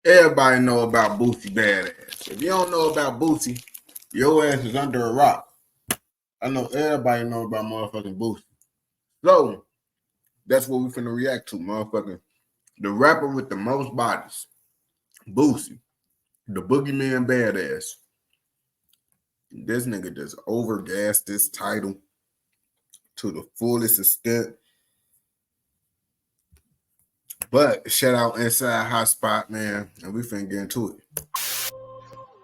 Everybody know about Boosie Badass. If you don't know about Boosie, your ass is under a rock. I know everybody know about motherfucking Boosie. So that's what we finna react to, motherfucking the rapper with the most bodies, Boosie, the boogeyman badass. This nigga just overgassed this title to the fullest extent. But shout out Inside Hotspot, man, and we finna get into it.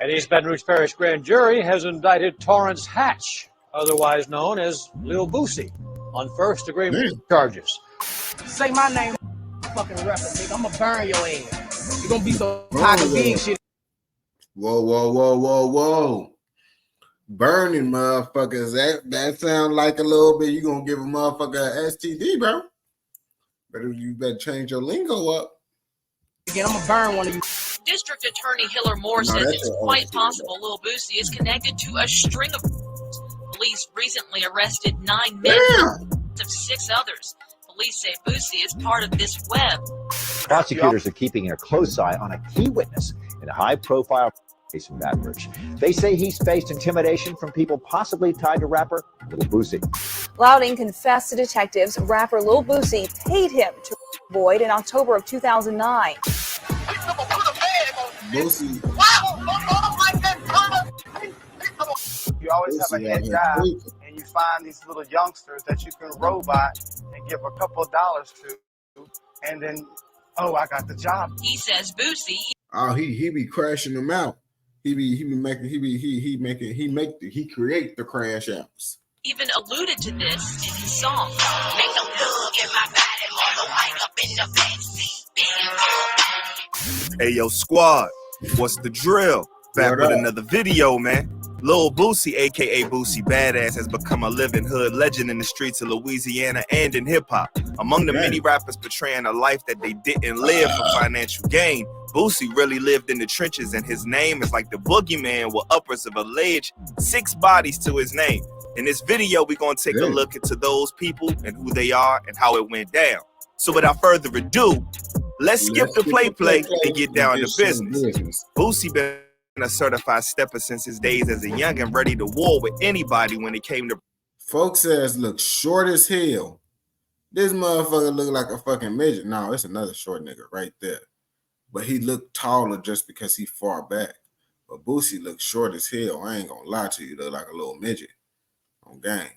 An East Baton Rouge Parish grand jury has indicted Torrance Hatch, otherwise known as Lil Boosie, on first-degree charges. Say my name, fucking rapper, nigga. I'ma burn your ass. You gonna be so hot to being shit. Whoa. Burning motherfuckers. That sound like a little bit. You gonna give a motherfucker an STD, bro. You better change your lingo up. Again, I'm gonna burn one of you. District Attorney Hiller Moore says it's quite possible Lil Boosie is connected to a string of police recently arrested 9 men of 6 others. Police say Boosie is part of this web. Prosecutors are keeping a close eye on a key witness in a high-profile case in Baton Rouge. They say he's faced intimidation from people possibly tied to rapper Lil Boosie. Louding confessed to detectives rapper Lil Boosie paid him to avoid in October of 2009. Boosie. You always have a head job, and you find these little youngsters that you can robot and give a couple of dollars to, and then, oh, I got the job. He says Boosie. Oh, he be crashing them out. He create the crash outs. Even alluded to this in his song. Make a look at my body, mother, wake up in the backseat. Hey, yo, squad, what's the drill? Back with another video, man. Lil Boosie, a.k.a. Boosie Badass, has become a living hood legend in the streets of Louisiana and in hip-hop. Among the many rappers portraying a life that they didn't live for financial gain, Boosie really lived in the trenches, and his name is like the boogeyman with upwards of alleged 6 bodies to his name. In this video, we're going to take a look into those people and who they are and how it went down. So without further ado, let's skip the play and get down to business. Boosie been a certified stepper since his days as a young and ready to war with anybody when it came to... Folks says look short as hell. This motherfucker look like a fucking midget. No, it's another short nigga right there. But he looked taller just because he far back. But Boosie looked short as hell. I ain't gonna lie to you, look like a little midget on gang.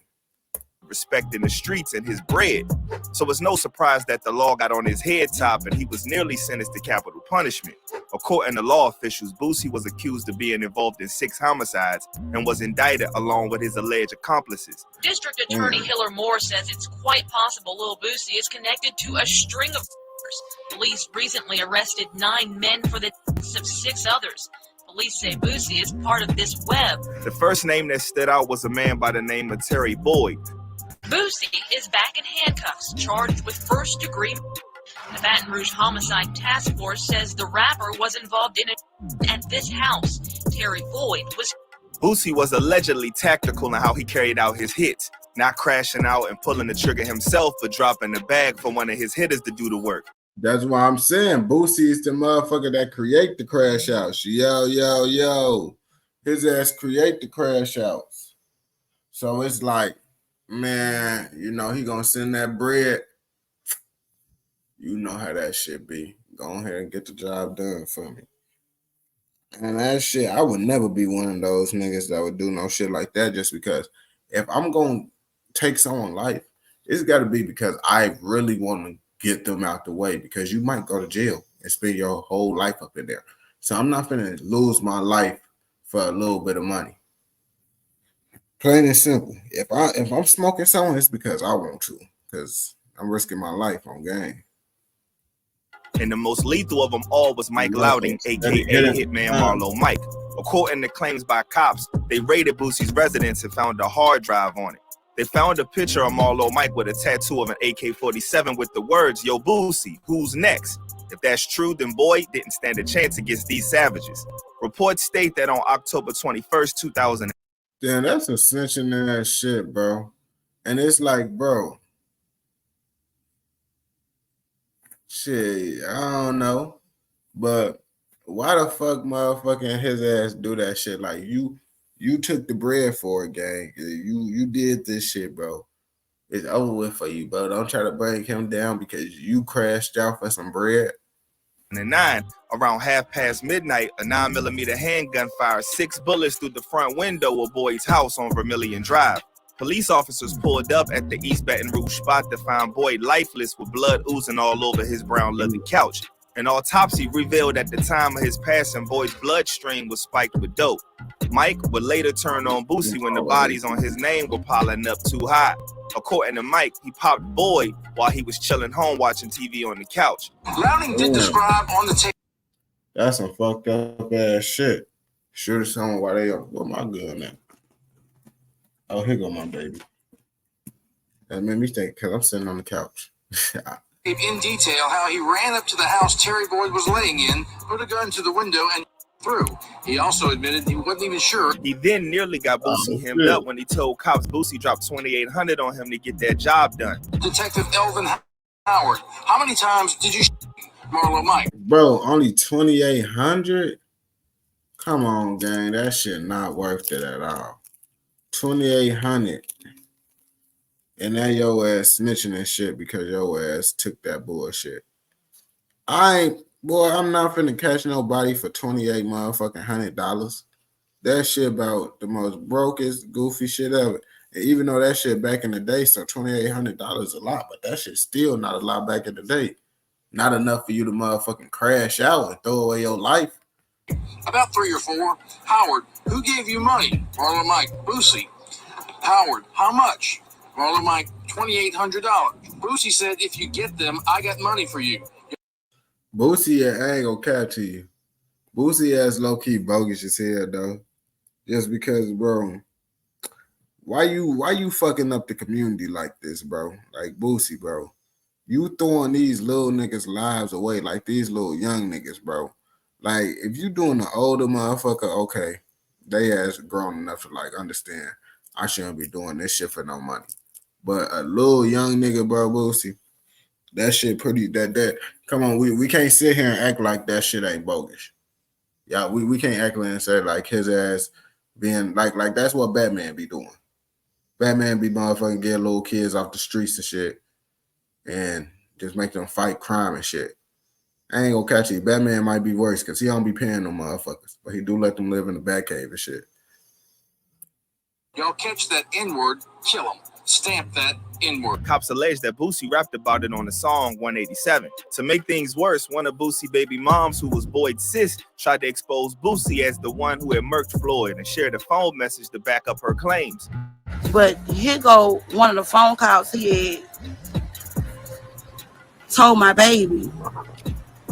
Respect in the streets and his bread. So it's no surprise that the law got on his head top and he was nearly sentenced to capital punishment. According to law officials, Boosie was accused of being involved in 6 homicides and was indicted along with his alleged accomplices. District Attorney Hiller Moore says it's quite possible Lil Boosie is connected to a string of police recently arrested 9 men for the deaths of 6 others. Police say Boosie is part of this web. The first name that stood out was a man by the name of Terry Boyd. Boosie is back in handcuffs, charged with first-degree murder. The Baton Rouge Homicide Task Force says the rapper was involved in it at this house. Terry Boyd was... Boosie was allegedly tactical in how he carried out his hits, not crashing out and pulling the trigger himself, but dropping the bag for one of his hitters to do the work. That's why I'm saying Boosie is the motherfucker that create the crash outs. Yo. His ass create the crash outs. So it's like, man, you know, he gonna send that bread. You know how that shit be. Go ahead and get the job done for me. And that shit, I would never be one of those niggas that would do no shit like that just because if I'm gonna take someone's life, it's gotta be because I really want to get them out the way, because you might go to jail and spend your whole life up in there. So I'm not gonna lose my life for a little bit of money. Plain and simple. If I'm smoking someone, it's because I want to, because I'm risking my life on game. And the most lethal of them all was Mike Louding, aka Hitman Marlo Mike. According to claims by cops, they raided Boosie's residence and found a hard drive on it. They found a picture of Marlo Mike with a tattoo of an AK-47 with the words, "Yo Boosie, who's next?" If that's true, then Boyd didn't stand a chance against these savages. Reports state that on October 21st, 2000. Damn, that's ascension in that shit, bro. And it's like, bro, shit, I don't know. But why the fuck motherfucking his ass do that shit? Like you took the bread for it, gang. You did this shit, bro. It's over with for you, bro. Don't try to bring him down because you crashed out for some bread. And 9, around midnight, a 9mm handgun fired 6 bullets through the front window of Boyd's house on Vermilion Drive. Police officers pulled up at the East Baton Rouge spot to find Boyd lifeless with blood oozing all over his brown leather couch. An autopsy revealed at the time of his passing, Boyd's bloodstream was spiked with dope. Mike would later turn on Boosie when the bodies on his name were piling up too high. According to Mike, he popped Boyd while he was chilling home watching TV on the couch. Louding did describe on the tape. That's some fucked up ass shit. Shoot someone while they up. Where my gun at? Oh, here go my baby. That made me think because I'm sitting on the couch. In detail how he ran up to the house Terry Boyd was laying in, put a gun to the window, and through. He also admitted he wasn't even sure. He then nearly got Boosie hemmed up when he told cops Boosie dropped $2,800 on him to get that job done. Detective Elvin Howard, how many times did you Marlo Mike? Bro, only $2,800? Come on, gang. That shit not worth it at all. $2,800. And that your ass snitching and shit because your ass took that bullshit. I'm not finna catch nobody for $2,800. That shit about the most brokest, goofy shit ever. And even though that shit back in the day, so $2,800 is a lot, but that shit's still not a lot back in the day. Not enough for you to motherfucking crash out and throw away your life. About 3 or 4. Howard, who gave you money? Marlo Mike, Boosie. Howard, how much? Marlo Mike, $2,800. Boosie said, if you get them, I got money for you. Boosie, I ain't gonna catch to you. Boosie ass low-key bogus as hell, though. Just because, bro, why you fucking up the community like this, bro? Like Boosie, bro. You throwing these little niggas' lives away like these little young niggas, bro. Like, if you doing the older motherfucker, okay, they ass grown enough to, like, understand I shouldn't be doing this shit for no money. But a little young nigga, bro, Boosie, that shit pretty, that, come on, we can't sit here and act like that shit ain't bogus. Yeah, we can't act like and say, like, his ass being, like that's what Batman be doing. Batman be motherfucking getting little kids off the streets and shit and just make them fight crime and shit. I ain't gonna catch you. Batman might be worse because he don't be paying no motherfuckers, but he do let them live in the Batcave and shit. Y'all catch that N-word, kill him. Stamp that N-word. Cops allege that Boosie rapped about it on the song 187. To make things worse, one of Boosie baby moms, who was Boyd's sis, tried to expose Boosie as the one who had murked Floyd and shared a phone message to back up her claims. But here go one of the phone calls he had told my baby.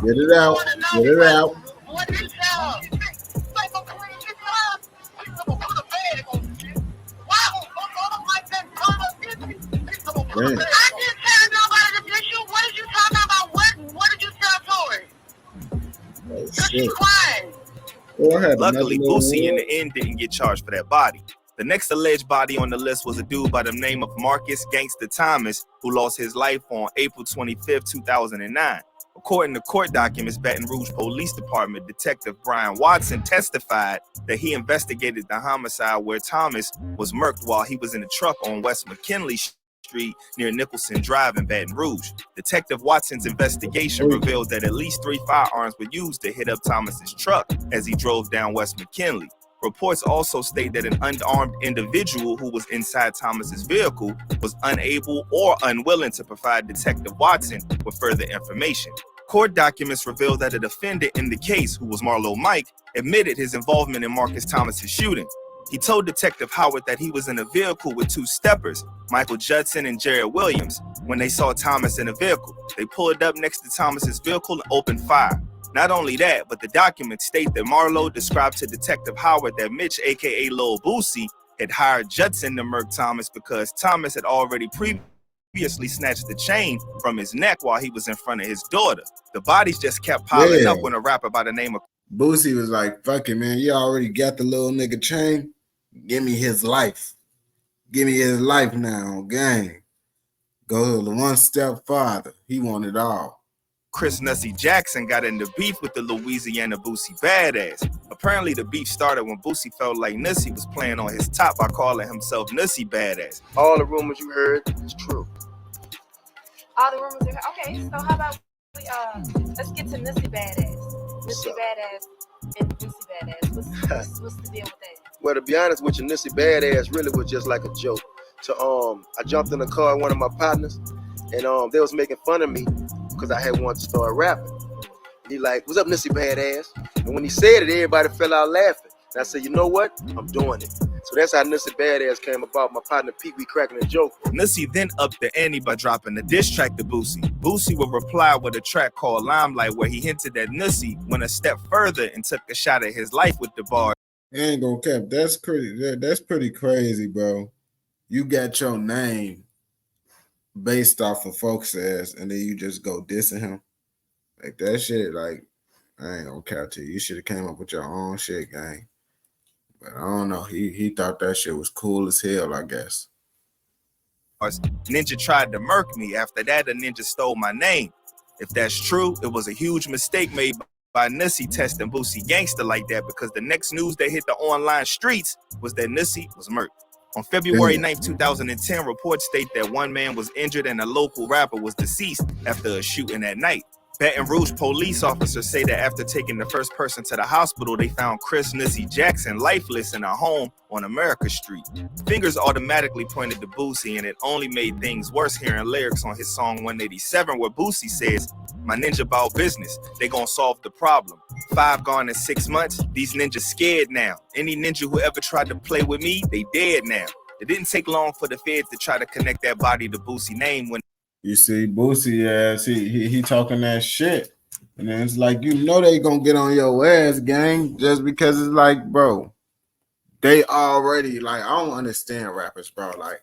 Get it out. Get it out. I didn't tell nobody to diss you. What did you talk about? What did you tell Tori? She's crying. Luckily, Boosie in the end didn't get charged for that body. The next alleged body on the list was a dude by the name of Marcus Gangsta Thomas, who lost his life on April 25, 2009. According to court documents, Baton Rouge Police Department Detective Brian Watson testified that he investigated the homicide where Thomas was murked while he was in a truck on West McKinley Street near Nicholson Drive in Baton Rouge. Detective Watson's investigation revealed that at least 3 firearms were used to hit up Thomas's truck as he drove down West McKinley. Reports also state that an unarmed individual who was inside Thomas's vehicle was unable or unwilling to provide Detective Watson with further information. Court documents reveal that a defendant in the case, who was Marlo Mike, admitted his involvement in Marcus Thomas's shooting. He told Detective Howard that he was in a vehicle with 2 steppers, Michael Judson and Jared Williams, when they saw Thomas in the vehicle. They pulled up next to Thomas's vehicle and opened fire. Not only that, but the documents state that Marlo described to Detective Howard that Mitch, aka Lil Boosie, had hired Judson to murk Thomas because Thomas had already previously snatched the chain from his neck while he was in front of his daughter. The bodies just kept piling up when a rapper by the name of Boosie was like, fuck it, man. You already got the little nigga chain. Give me his life. Give me his life now, gang. Go one step farther. He wanted all. Chris Nussie Jackson got into beef with the Louisiana Boosie Badass. Apparently, the beef started when Boosie felt like Nussie was playing on his top by calling himself Nussie Badass. All the rumors you heard is true. All the rumors you heard. Okay, so how about we let's get to Nussie Badass. Nussie Badass and Boosie Badass. What's the deal with that? Well, to be honest with you, Nussie Badass really was just like a joke. So I jumped in the car with one of my partners, and they was making fun of me because I had wanted to start rapping. And he like, "What's up, Nussie Badass?" And when he said it, everybody fell out laughing. And I said, "You know what? I'm doing it." So that's how Nussie Badass came about. My partner Pete, we cracking a joke. Nussie then upped the ante by dropping a diss track to Boosie. Boosie would reply with a track called Limelight, where he hinted that Nussie went a step further and took a shot at his life with the bar. I ain't gonna cap. That's pretty crazy, bro. You got your name based off of folks' ass, and then you just go dissing him. Like that shit, like, I ain't gonna cap to you. You should have came up with your own shit, gang. But I don't know. He thought that shit was cool as hell, I guess. Ninja tried to murk me. After that, a ninja stole my name. If that's true, it was a huge mistake made by Nussie testing Boosie gangster like that, because the next news that hit the online streets was that Nussie was murked. On February 9th, 2010, reports state that one man was injured and a local rapper was deceased after a shooting at night. Baton Rouge police officers say that after taking the first person to the hospital, they found Chris Nussie Jackson lifeless in a home on America Street. Fingers automatically pointed to Boosie, and it only made things worse hearing lyrics on his song 187 where Boosie says, "My ninja about business, they gonna solve the problem. 5 gone in 6 months, these ninjas scared now. Any ninja who ever tried to play with me, they dead now." It didn't take long for the feds to try to connect that body to Boosie name when you see Boosie ass, he talking that shit. And then it's like, you know they gonna get on your ass, gang, just because it's like, bro, they already, like, I don't understand rappers, bro. Like,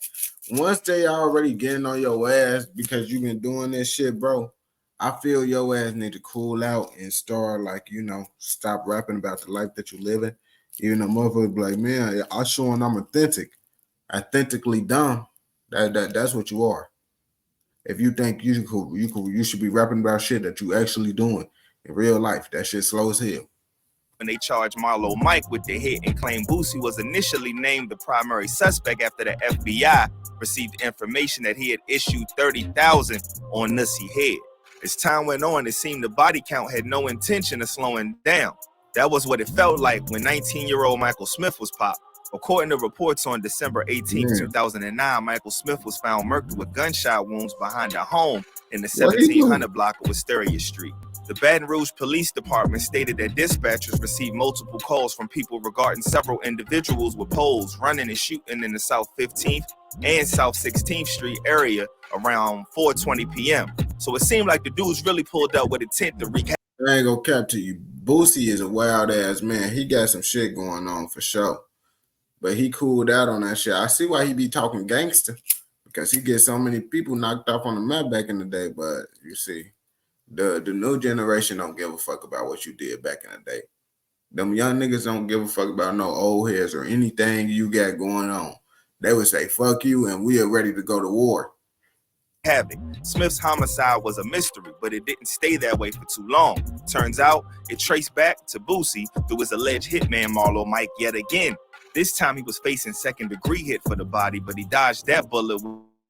once they already getting on your ass because you've been doing this shit, bro, I feel your ass need to cool out and start, like, you know, stop rapping about the life that you're living. Even a motherfucker be like, man, I'm showing I'm authentically dumb. That's what you are. If you think you should be rapping about shit that you actually doing in real life, that shit slow as hell. When they charged Marlo Mike with the hit and claimed Boosie was initially named the primary suspect after the FBI received information that he had issued $30,000 on Nussie head. As time went on, it seemed the body count had no intention of slowing down. That was what it felt like when 19-year-old Michael Smith was popped. According to reports on December 18, 2009, Michael Smith was found murdered with gunshot wounds behind a home in the 1700 block of Wisteria Street. The Baton Rouge Police Department stated that dispatchers received multiple calls from people regarding several individuals with poles running and shooting in the South 15th and South 16th Street area around 4:20 p.m. So it seemed like the dudes really pulled up with intent to wreak havoc. I ain't gonna cap to you. Boosie is a wild ass man. He got some shit going on for sure. But he cooled out on that shit. I see why he be talking gangster, because he gets so many people knocked off on the map back in the day. But you see, the new generation don't give a fuck about what you did back in the day. Them young niggas don't give a fuck about no old heads or anything you got going on. They would say, fuck you, and we are ready to go to war. Havoc. Smith's homicide was a mystery, but it didn't stay that way for too long. Turns out, it traced back to Boosie through his alleged hitman Marlo Mike yet again. This time he was facing second-degree hit for the body, but he dodged that bullet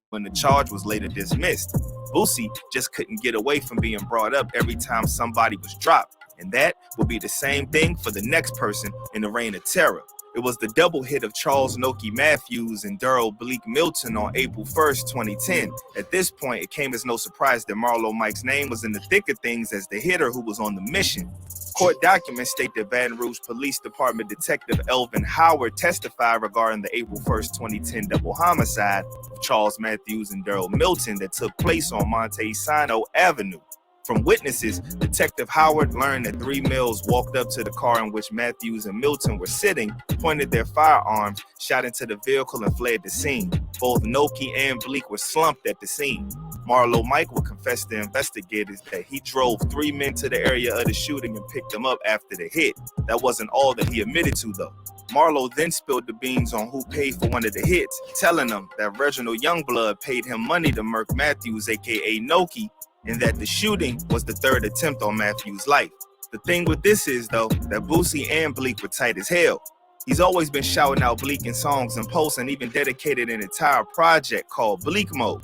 when the charge was later dismissed. Boosie just couldn't get away from being brought up every time somebody was dropped, and that would be the same thing for the next person in the reign of terror. It was the double hit of Charles Noki Matthews and Daryl Bleak Milton on April 1st, 2010. At this point, it came as no surprise that Marlo Mike's name was in the thick of things as the hitter who was on the mission. Court documents state that Baton Rouge Police Department Detective Elvin Howard testified regarding the April 1st, 2010 double homicide of Charles Matthews and Daryl Milton that took place on Montesano Avenue. From witnesses, Detective Howard learned that 3 males walked up to the car in which Matthews and Milton were sitting, pointed their firearms, shot into the vehicle, and fled the scene. Both Noki and Bleak were slumped at the scene. Marlo Mike would confess to investigators that he drove 3 men to the area of the shooting and picked them up after the hit. That wasn't all that he admitted to, though. Marlo then spilled the beans on who paid for one of the hits, telling them that Reginald Youngblood paid him money to murk Matthews, aka Noki, and that the shooting was the third attempt on Matthew's life. The thing with this is, though, that Boosie and Bleak were tight as hell. He's always been shouting out Bleak in songs and posts and even dedicated an entire project called Bleak Mode.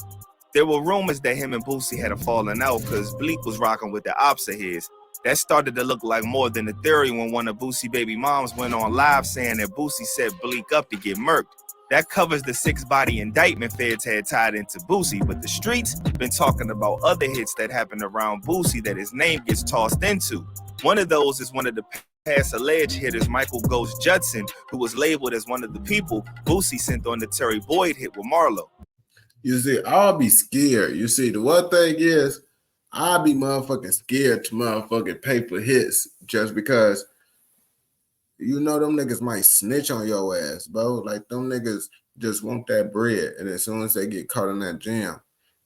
There were rumors that him and Boosie had a falling out because Bleak was rocking with the ops of his. That started to look like more than a theory when one of Boosie baby moms went on live saying that Boosie set Bleak up to get murked. That covers the 6-body indictment feds had tied into Boosie, but the streets been talking about other hits that happened around Boosie that his name gets tossed into. One of those is one of the past alleged hitters, Michael Ghost Judson, who was labeled as one of the people Boosie sent on the Terry Boyd hit with Marlo. You see, I'll be scared. You see, the one thing is, I'll be motherfucking scared to motherfucking pay for hits just because you know them niggas might snitch on your ass, bro. Like, them niggas just want that bread, and as soon as they get caught in that jam,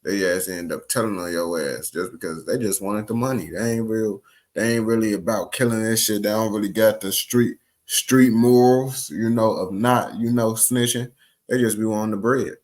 they ass end up telling on your ass just because they just wanted the money. They ain't really about killing this shit. They don't really got the street morals, you know, of not, you know, snitching. They just be wanting the bread.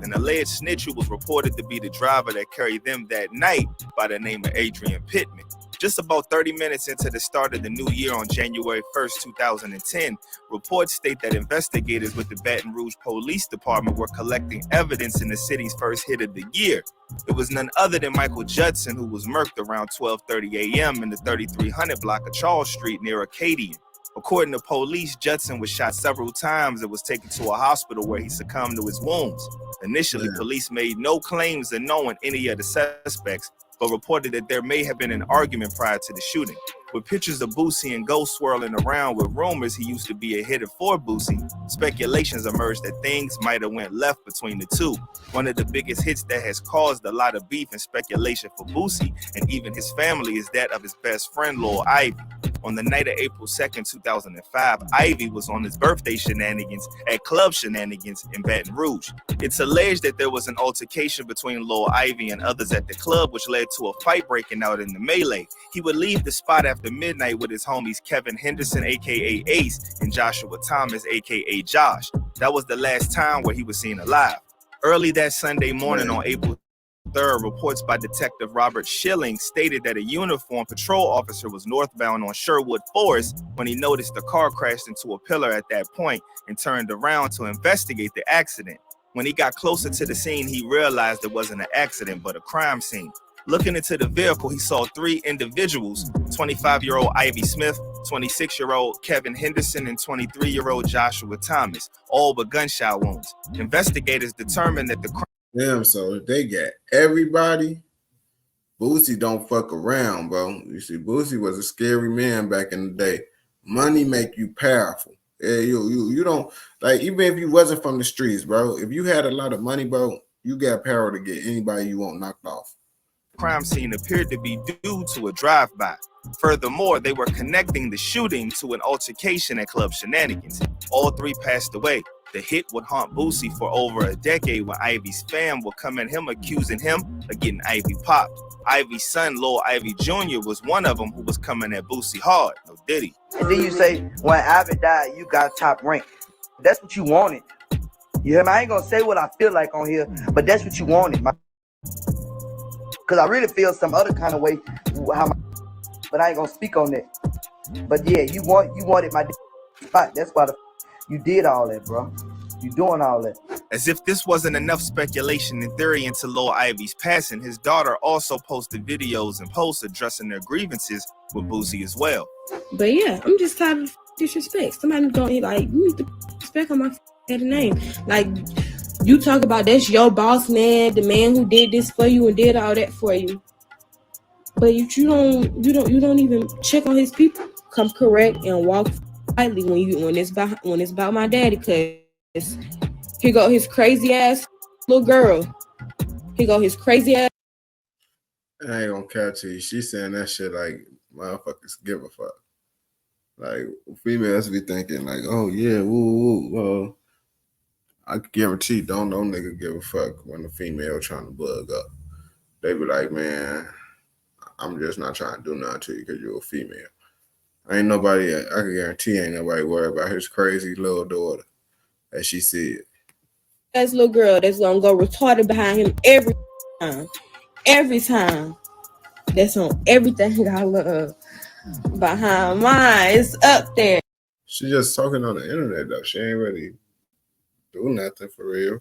An alleged snitch who was reported to be the driver that carried them that night by the name of Adrian Pittman. Just about 30 minutes into the start of the new year on January 1st, 2010, reports state that investigators with the Baton Rouge Police Department were collecting evidence in the city's first hit of the year. It was none other than Michael Judson, who was murked around 12:30 a.m. in the 3300 block of Charles Street near Acadian. According to police, Judson was shot several times and was taken to a hospital where he succumbed to his wounds. Initially, police made no claims of knowing any of the suspects, but reported that there may have been an argument prior to the shooting. With pictures of Boosie and Ghost swirling around with rumors he used to be a hitter for Boosie, speculations emerged that things might have went left between the two. One of the biggest hits that has caused a lot of beef and speculation for Boosie and even his family is that of his best friend, Lil Ivy. On the night of April 2nd, 2005, Ivy was on his birthday shenanigans at Club Shenanigans in Baton Rouge. It's alleged that there was an altercation between Lil Ivy and others at the club, which led to a fight breaking out in the melee. He would leave the spot after midnight with his homies Kevin Henderson, aka Ace, and Joshua Thomas, aka Josh. That was the last time where he was seen alive. Early that Sunday morning on April 3rd, reports by Detective Robert Schilling stated that a uniformed patrol officer was northbound on Sherwood Forest when he noticed the car crashed into a pillar at that point and turned around to investigate the accident. When he got closer to the scene, he realized it wasn't an accident but a crime scene. Looking into the vehicle, he saw 3 individuals, 25-year-old Ivy Smith, 26-year-old Kevin Henderson, and 23-year-old Joshua Thomas, all with gunshot wounds. Investigators determined that the crime... Damn, so if they got everybody, Boosie don't fuck around, bro. You see, Boosie was a scary man back in the day. Money make you powerful. Yeah, you don't, like, even if you wasn't from the streets, bro, if you had a lot of money, bro, you got power to get anybody you want knocked off. Crime scene appeared to be due to a drive-by. Furthermore, they were connecting the shooting to an altercation at Club Shenanigans. All 3 passed away. The hit would haunt Boosie for over a decade when Ivy's fam would come at him accusing him of getting Ivy popped. Ivy's son, Lil Ivy Jr., was one of them who was coming at Boosie hard. No diddy. And then you say, when Ivy died, you got top rank. That's what you wanted. You hear me? I ain't gonna say what I feel like on here, but that's what you wanted. Because I really feel some other kind of way, but I ain't gonna speak on that. But yeah, you wanted my spot. That's why you did all that, bro. You doing all that. As if this wasn't enough speculation and theory into Lil Ivy's passing, his daughter also posted videos and posts addressing their grievances with Boosie as well. But yeah, I'm just tired of disrespect. Somebody going like, you need to respect on my name. Like, you talk about that's your boss man, the man who did this for you and did all that for you. But you don't even check on his people. Come correct and walk lightly when it's about my daddy, cause here go his crazy ass little girl. Here go his crazy ass. I ain't gonna catch you. She saying that shit like motherfuckers give a fuck. Like females be thinking like, oh yeah, woo. Well, I guarantee don't no nigga give a fuck when a female trying to bug up. They be like, man, I'm just not trying to do nothing to you because you're a female. Ain't nobody, I can guarantee ain't nobody worried about his crazy little daughter, as she said. That's little girl that's gonna go retarded behind him every time. every time. That's on everything I love. Behind mine, it's up there. She just talking on the internet though. She ain't really do nothing for real.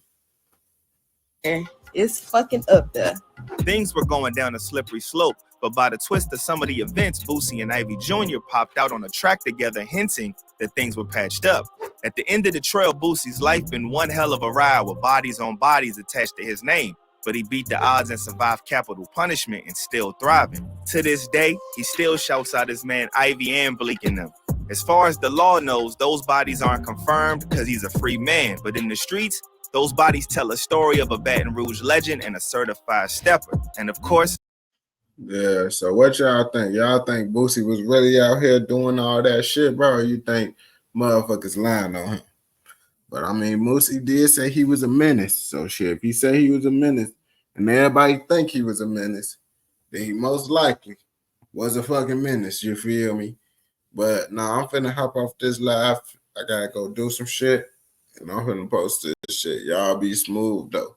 It's fucking up there. Things were going down a slippery slope, but by the twist of some of the events, Boosie and Ivy Jr. popped out on a track together, hinting that things were patched up. At the end of the trail, Boosie's life been one hell of a ride with bodies on bodies attached to his name. But he beat the odds and survived capital punishment and still thriving. To this day, he still shouts out his man Ivy and Bleak and them. As far as the law knows, those bodies aren't confirmed because he's a free man. But in the streets, those bodies tell a story of a Baton Rouge legend and a certified stepper. And of course... Yeah, so what y'all think? Y'all think Boosie was really out here doing all that shit, bro? Or you think motherfuckers lying on him? But I mean, Boosie did say he was a menace. So shit, if he said he was a menace and everybody think he was a menace, then he most likely was a fucking menace, you feel me? But nah, I'm finna hop off this live. I gotta go do some shit. And I'm finna post this shit. Y'all be smooth though.